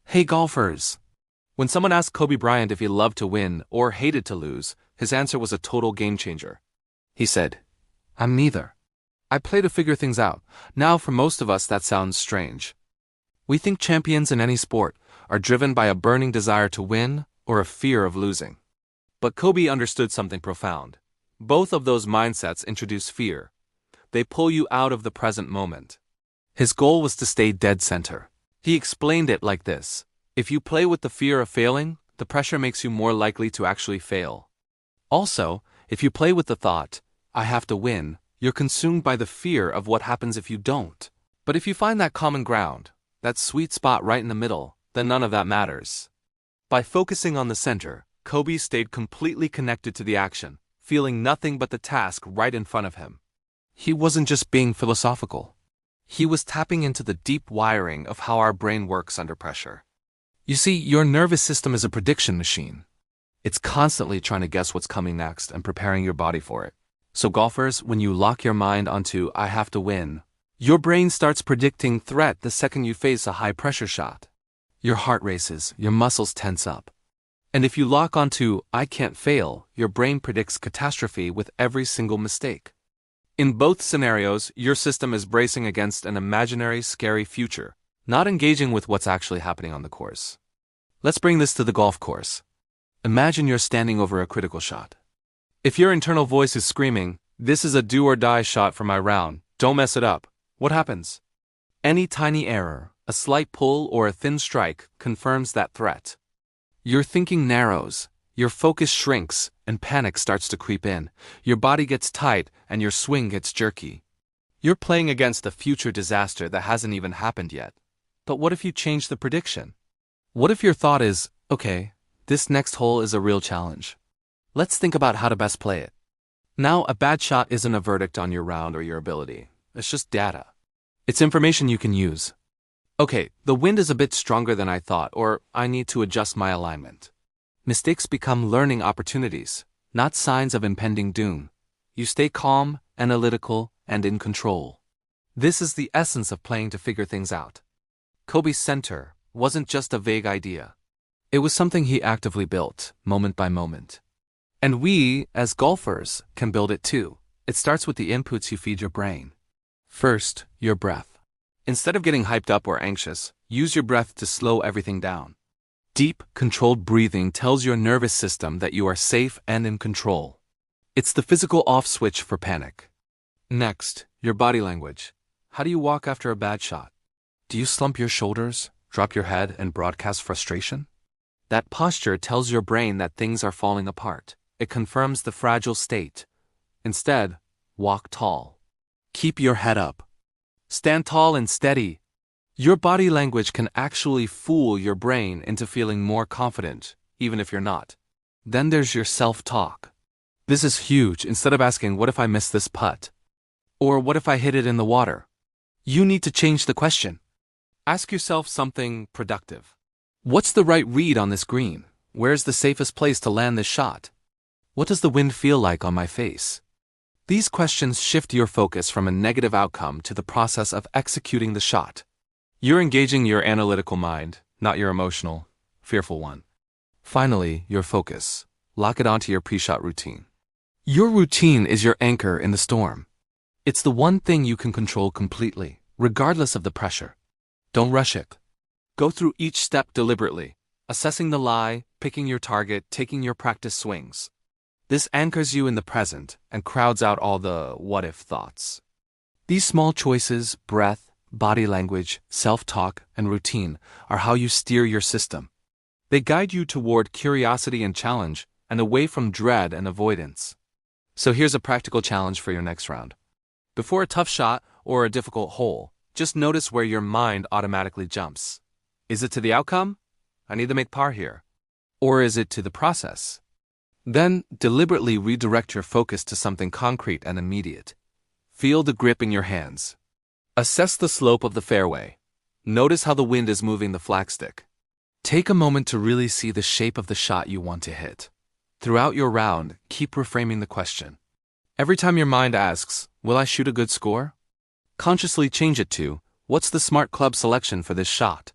Hey golfers! When someone asked Kobe Bryant if he loved to win or hated to lose, his answer was a total game changer. He said, "I'm neither. I play to figure things out." Now, for most of us, that sounds strange. We think champions in any sport are driven by a burning desire to win or a fear of losing. But Kobe understood something profound. Both of those mindsets introduce fear. They pull you out of the present moment. His goal was to stay dead center. He explained it like this: if you play with the fear of failing, the pressure makes you more likely to actually fail. Also, if you play with the thought, "I have to win," you're consumed by the fear of what happens if you don't. But if you find that common ground, that sweet spot right in the middle, then none of that matters. By focusing on the center, Kobe stayed completely connected to the action, feeling nothing but the task right in front of him. He wasn't just being philosophical. He was tapping into the deep wiring of how our brain works under pressure. You see, your nervous system is a prediction machine. It's constantly trying to guess what's coming next and preparing your body for it. So golfers, when you lock your mind onto "I have to win," your brain starts predicting threat the second you face a high-pressure shot. Your heart races, your muscles tense up. And if you lock onto "I can't fail," your brain predicts catastrophe with every single mistake. In both scenarios, your system is bracing against an imaginary, scary future, not engaging with what's actually happening on the course. Let's bring this to the golf course. Imagine you're standing over a critical shot. If your internal voice is screaming, "This is a do-or-die shot for my round, don't mess it up," what happens? Any tiny error, a slight pull or a thin strike, confirms that threat. Your thinking narrows, your focus shrinks, and panic starts to creep in. Your body gets tight, and your swing gets jerky. You're playing against a future disaster that hasn't even happened yet. But what if you change the prediction? What if your thought is, "Okay, this next hole is a real challenge. Let's think about how to best play it." Now, a bad shot isn't a verdict on your round or your ability. It's just data. It's information you can use. "Okay, the wind is a bit stronger than I thought," or "I need to adjust my alignment." Mistakes become learning opportunities, not signs of impending doom. You stay calm, analytical, and in control. This is the essence of playing to figure things out. Kobe's center wasn't just a vague idea. It was something he actively built, moment by moment. And we, as golfers, can build it too. It starts with the inputs you feed your brain. First, your breath. Instead of getting hyped up or anxious, use your breath to slow everything down. Deep, controlled breathing tells your nervous system that you are safe and in control. It's the physical off switch for panic. Next, your body language. How do you walk after a bad shot? Do you slump your shoulders, drop your head, and broadcast frustration? That posture tells your brain that things are falling apart. It confirms the fragile state. Instead, walk tall. Keep your head up. Stand tall and steady. Your body language can actually fool your brain into feeling more confident, even if you're not. Then there's your self-talk. This is huge. Instead of asking, "What if I miss this putt?" or "What if I hit it in the water?" you need to change the question. Ask yourself something productive. What's the right read on this green? Where's the safest place to land this shot? What does the wind feel like on my face? These questions shift your focus from a negative outcome to the process of executing the shot. You're engaging your analytical mind, not your emotional, fearful one. Finally, your focus. Lock it onto your pre-shot routine. Your routine is your anchor in the storm. It's the one thing you can control completely, regardless of the pressure. Don't rush it. Go through each step deliberately, assessing the lie, picking your target, taking your practice swings. This anchors you in the present and crowds out all the what-if thoughts. These small choices, breath, body language, self-talk, and routine are how you steer your system. They guide you toward curiosity and challenge, and away from dread and avoidance. So here's a practical challenge for your next round. Before a tough shot or a difficult hole, just notice where your mind automatically jumps. Is it to the outcome? "I need to make par here." Or is it to the process? Then deliberately redirect your focus to something concrete and immediate. Feel the grip in your hands. Assess the slope of the fairway. Notice how the wind is moving the flagstick. Take a moment to really see the shape of the shot you want to hit. Throughout your round, keep reframing the question. Every time your mind asks, "Will I shoot a good score?" consciously change it to, "What's the smart club selection for this shot?"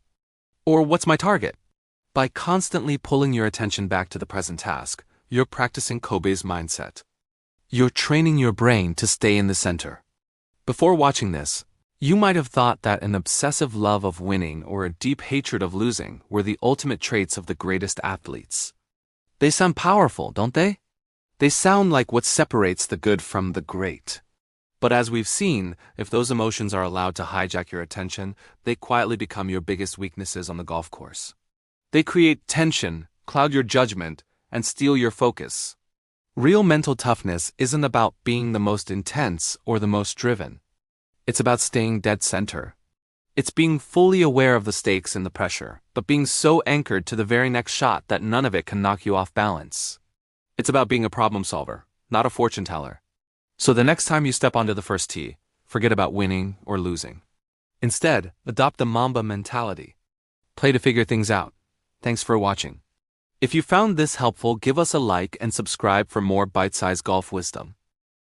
Or what's my target? By constantly pulling your attention back to the present task, you're practicing Kobe's mindset. You're training your brain to stay in the center. Before watching this, you might have thought that an obsessive love of winning or a deep hatred of losing were the ultimate traits of the greatest athletes. They sound powerful, don't they? They sound like what separates the good from the great. But as we've seen, if those emotions are allowed to hijack your attention, they quietly become your biggest weaknesses on the golf course. They create tension, cloud your judgment, and steal your focus. Real mental toughness isn't about being the most intense or the most driven. It's about staying dead center. It's being fully aware of the stakes and the pressure, but being so anchored to the very next shot that none of it can knock you off balance. It's about being a problem solver, not a fortune teller. So the next time you step onto the first tee, forget about winning or losing. Instead, adopt the Mamba mentality. Play to figure things out. Thanks for watching. If you found this helpful, give us a like and subscribe for more bite-sized golf wisdom.